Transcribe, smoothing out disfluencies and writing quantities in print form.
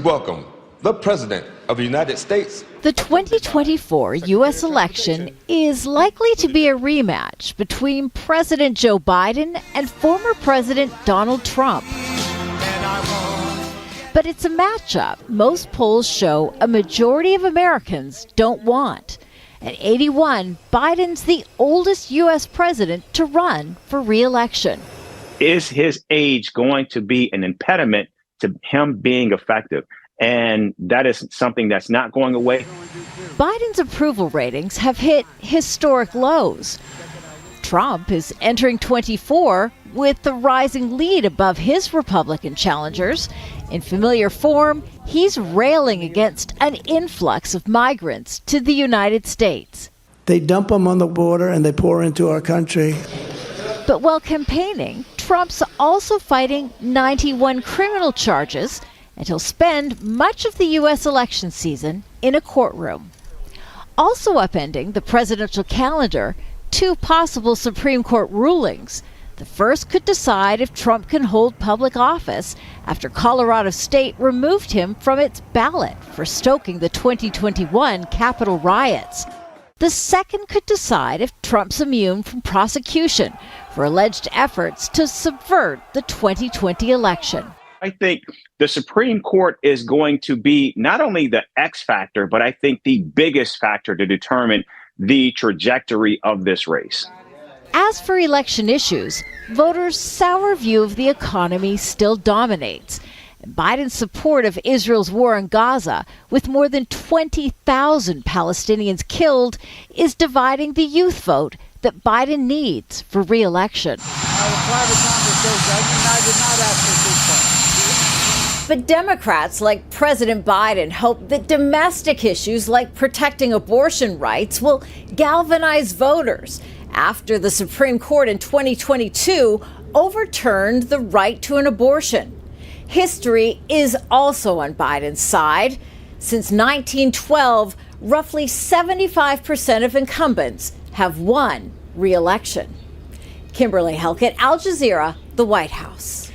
Please welcome the President of the United States. The 2024 U.S. election is likely to be a rematch between President Joe Biden and former President Donald Trump. But it's a matchup most polls show a majority of Americans don't want. At 81, Biden's the oldest U.S. president to run for re-election. Is his age going to be an impediment to him being effective? And that is something that's not going away. Biden's approval ratings have hit historic lows. Trump is entering 24 with the rising lead above his Republican challengers. In familiar form, he's railing against an influx of migrants to the United States. They dump them on the border and they pour into our country. But while campaigning, Trump's also fighting 91 criminal charges, and he'll spend much of the U.S. election season in a courtroom. Also upending the presidential calendar, two possible Supreme Court rulings. The first could decide if Trump can hold public office after Colorado State removed him from its ballot for stoking the 2021 Capitol riots. The second could decide if Trump's immune from prosecution for alleged efforts to subvert the 2020 election. I think the Supreme Court is going to be not only the X factor, but I think the biggest factor to determine the trajectory of this race. As for election issues, voters' sour view of the economy still dominates. Biden's support of Israel's war in Gaza, with more than 20,000 Palestinians killed, is dividing the youth vote that Biden needs for re-election. But Democrats like President Biden hope that domestic issues like protecting abortion rights will galvanize voters after the Supreme Court in 2022 overturned the right to an abortion. History is also on Biden's side. Since 1912, roughly 75% of incumbents have won re-election. Kimberly Helkett, Al Jazeera, the White House.